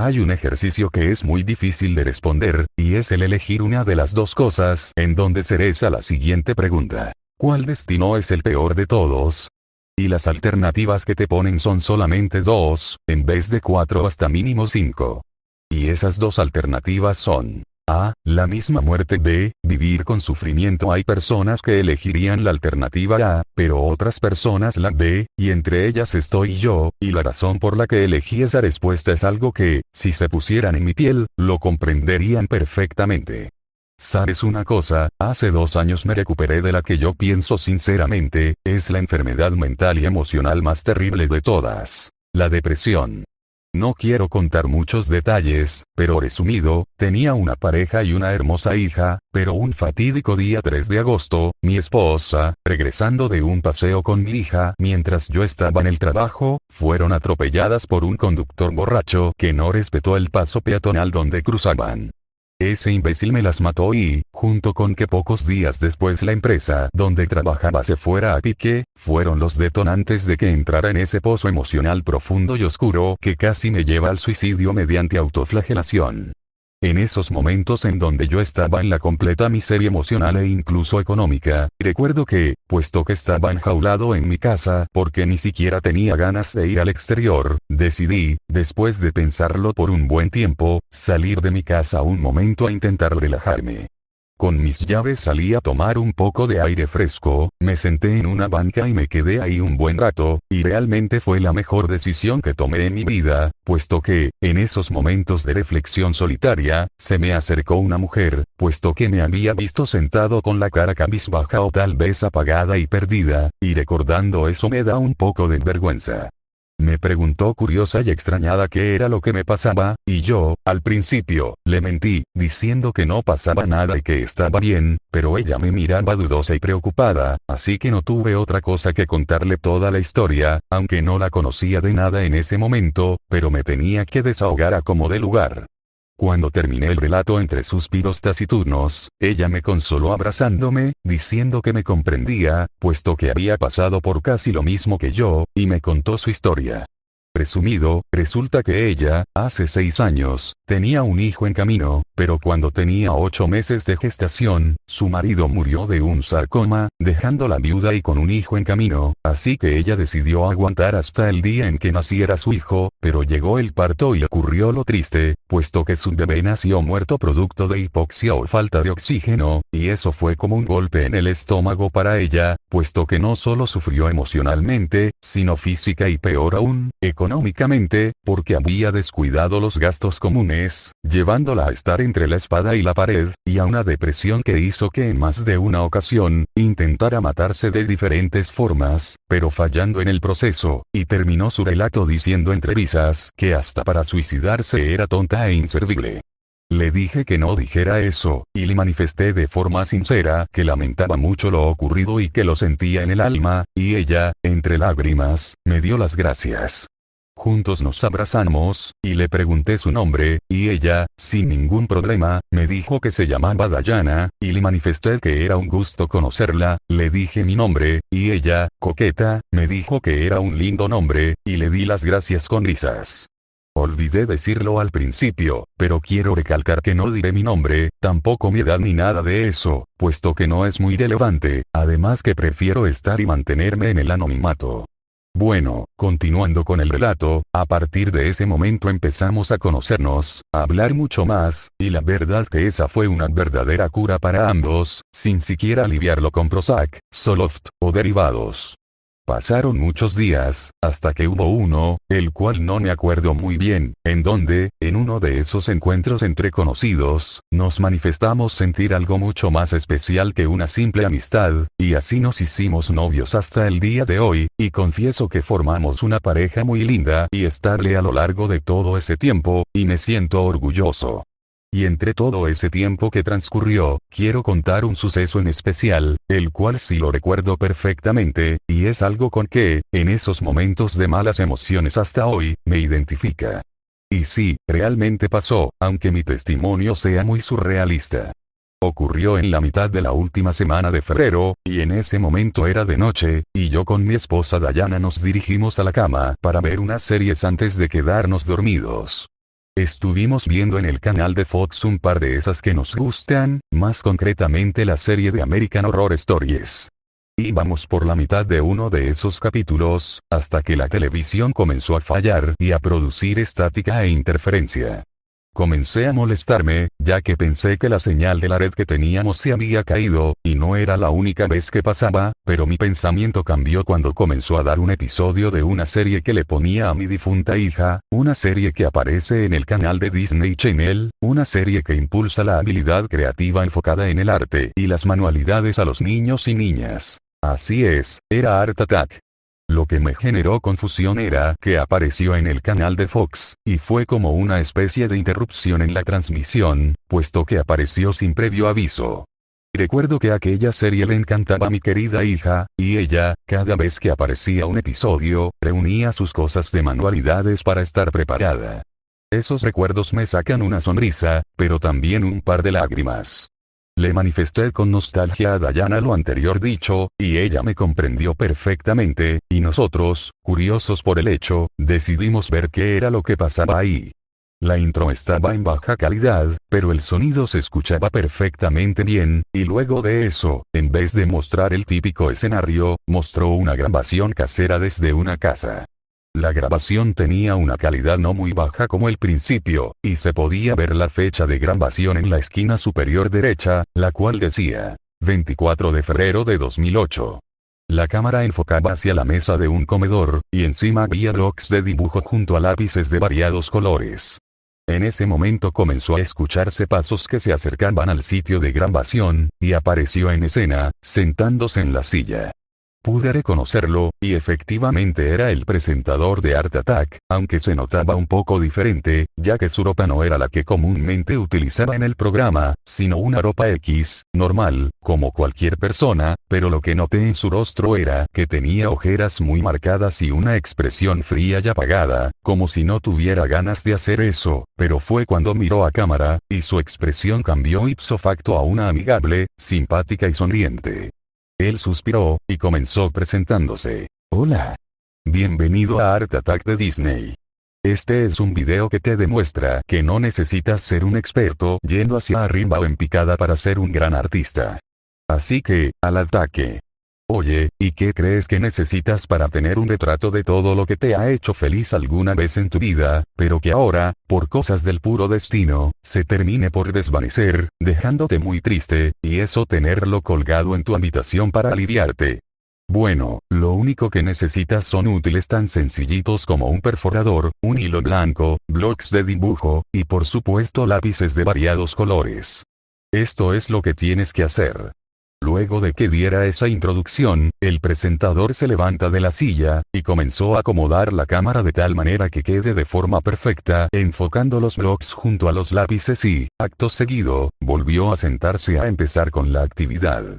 Hay un ejercicio que es muy difícil de responder, y es el elegir una de las dos cosas, en donde se reza la siguiente pregunta. ¿Cuál destino es el peor de todos? Y las alternativas que te ponen son solamente dos, en vez de 4 hasta mínimo 5. Y esas dos alternativas son: A. La misma muerte. B. Vivir con sufrimiento. Hay personas que elegirían la alternativa A, pero otras personas la B, y entre ellas estoy yo, y la razón por la que elegí esa respuesta es algo que, si se pusieran en mi piel, lo comprenderían perfectamente. ¿Sabes una cosa? Hace 2 años me recuperé de la que yo pienso sinceramente, es la enfermedad mental y emocional más terrible de todas: la depresión. No quiero contar muchos detalles, pero resumido, tenía una pareja y una hermosa hija, pero un fatídico día 3 de agosto, mi esposa, regresando de un paseo con mi hija mientras yo estaba en el trabajo, fueron atropelladas por un conductor borracho que no respetó el paso peatonal donde cruzaban. Ese imbécil me las mató y, junto con que pocos días después la empresa donde trabajaba se fuera a pique, fueron los detonantes de que entrara en ese pozo emocional profundo y oscuro que casi me lleva al suicidio mediante autoflagelación. En esos momentos en donde yo estaba en la completa miseria emocional e incluso económica, recuerdo que, puesto que estaba enjaulado en mi casa porque ni siquiera tenía ganas de ir al exterior, decidí, después de pensarlo por un buen tiempo, salir de mi casa un momento a intentar relajarme. Con mis llaves salí a tomar un poco de aire fresco, me senté en una banca y me quedé ahí un buen rato, y realmente fue la mejor decisión que tomé en mi vida, puesto que, en esos momentos de reflexión solitaria, se me acercó una mujer, puesto que me había visto sentado con la cara cabizbaja o tal vez apagada y perdida, y recordando eso me da un poco de vergüenza. Me preguntó curiosa y extrañada qué era lo que me pasaba, y yo, al principio, le mentí, diciendo que no pasaba nada y que estaba bien, pero ella me miraba dudosa y preocupada, así que no tuve otra cosa que contarle toda la historia, aunque no la conocía de nada en ese momento, pero me tenía que desahogar a como de lugar. Cuando terminé el relato entre suspiros taciturnos, ella me consoló abrazándome, diciendo que me comprendía, puesto que había pasado por casi lo mismo que yo, y me contó su historia. Resumido, resulta que ella, hace 6 años, tenía un hijo en camino, pero cuando tenía 8 meses de gestación, su marido murió de un sarcoma, dejándola viuda y con un hijo en camino, así que ella decidió aguantar hasta el día en que naciera su hijo, pero llegó el parto y ocurrió lo triste, puesto que su bebé nació muerto producto de hipoxia o falta de oxígeno, y eso fue como un golpe en el estómago para ella, puesto que no solo sufrió emocionalmente, sino física y peor aún, económicamente, porque había descuidado los gastos comunes, llevándola a estar entre la espada y la pared, y a una depresión que hizo que en más de una ocasión, intentara matarse de diferentes formas, pero fallando en el proceso, y terminó su relato diciendo entre risas que hasta para suicidarse era tonta e inservible. Le dije que no dijera eso, y le manifesté de forma sincera que lamentaba mucho lo ocurrido y que lo sentía en el alma, y ella, entre lágrimas, me dio las gracias. Juntos nos abrazamos, y le pregunté su nombre, y ella, sin ningún problema, me dijo que se llamaba Dayana, y le manifesté que era un gusto conocerla, le dije mi nombre, y ella, coqueta, me dijo que era un lindo nombre, y le di las gracias con risas. Olvidé decirlo al principio, pero quiero recalcar que no diré mi nombre, tampoco mi edad ni nada de eso, puesto que no es muy relevante, además que prefiero estar y mantenerme en el anonimato. Bueno, continuando con el relato, a partir de ese momento empezamos a conocernos, a hablar mucho más, y la verdad que esa fue una verdadera cura para ambos, sin siquiera aliviarlo con Prozac, Zoloft, o derivados. Pasaron muchos días, hasta que hubo uno, el cual no me acuerdo muy bien, en donde, en uno de esos encuentros entre conocidos, nos manifestamos sentir algo mucho más especial que una simple amistad, y así nos hicimos novios hasta el día de hoy, y confieso que formamos una pareja muy linda y estable a lo largo de todo ese tiempo, y me siento orgulloso. Y entre todo ese tiempo que transcurrió, quiero contar un suceso en especial, el cual sí lo recuerdo perfectamente, y es algo con que, en esos momentos de malas emociones hasta hoy, me identifica. Y sí, realmente pasó, aunque mi testimonio sea muy surrealista. Ocurrió en la mitad de la última semana de febrero, y en ese momento era de noche, y yo con mi esposa Dayana nos dirigimos a la cama para ver unas series antes de quedarnos dormidos. Estuvimos viendo en el canal de Fox un par de esas que nos gustan, más concretamente la serie de American Horror Stories. Íbamos por la mitad de uno de esos capítulos, hasta que la televisión comenzó a fallar y a producir estática e interferencia. Comencé a molestarme, ya que pensé que la señal de la red que teníamos se había caído, y no era la única vez que pasaba, pero mi pensamiento cambió cuando comenzó a dar un episodio de una serie que le ponía a mi difunta hija, una serie que aparece en el canal de Disney Channel, una serie que impulsa la habilidad creativa enfocada en el arte y las manualidades a los niños y niñas. Así es, era Art Attack. Lo que me generó confusión era que apareció en el canal de Fox, y fue como una especie de interrupción en la transmisión, puesto que apareció sin previo aviso. Recuerdo que aquella serie le encantaba a mi querida hija, y ella, cada vez que aparecía un episodio, reunía sus cosas de manualidades para estar preparada. Esos recuerdos me sacan una sonrisa, pero también un par de lágrimas. Le manifesté con nostalgia a Diana lo anterior dicho, y ella me comprendió perfectamente, y nosotros, curiosos por el hecho, decidimos ver qué era lo que pasaba ahí. La intro estaba en baja calidad, pero el sonido se escuchaba perfectamente bien, y luego de eso, en vez de mostrar el típico escenario, mostró una grabación casera desde una casa. La grabación tenía una calidad no muy baja como el principio, y se podía ver la fecha de grabación en la esquina superior derecha, la cual decía 24 de febrero de 2008. La cámara enfocaba hacia la mesa de un comedor, y encima había blocks de dibujo junto a lápices de variados colores. En ese momento comenzó a escucharse pasos que se acercaban al sitio de grabación, y apareció en escena, sentándose en la silla. Pude reconocerlo, y efectivamente era el presentador de Art Attack, aunque se notaba un poco diferente, ya que su ropa no era la que comúnmente utilizaba en el programa, sino una ropa X, normal, como cualquier persona, pero lo que noté en su rostro era que tenía ojeras muy marcadas y una expresión fría y apagada, como si no tuviera ganas de hacer eso, pero fue cuando miró a cámara, y su expresión cambió ipso facto a una amigable, simpática y sonriente. Él suspiró, y comenzó presentándose. Hola. Bienvenido a Art Attack de Disney. Este es un video que te demuestra que no necesitas ser un experto yendo hacia arriba o en picada para ser un gran artista. Así que, al ataque. Oye, ¿y qué crees que necesitas para tener un retrato de todo lo que te ha hecho feliz alguna vez en tu vida, pero que ahora, por cosas del puro destino, se termine por desvanecer, dejándote muy triste, y eso tenerlo colgado en tu habitación para aliviarte? Bueno, lo único que necesitas son útiles tan sencillitos como un perforador, un hilo blanco, blocks de dibujo, y por supuesto lápices de variados colores. Esto es lo que tienes que hacer. Luego de que diera esa introducción, el presentador se levanta de la silla, y comenzó a acomodar la cámara de tal manera que quede de forma perfecta, enfocando los blocks junto a los lápices y, acto seguido, volvió a sentarse a empezar con la actividad.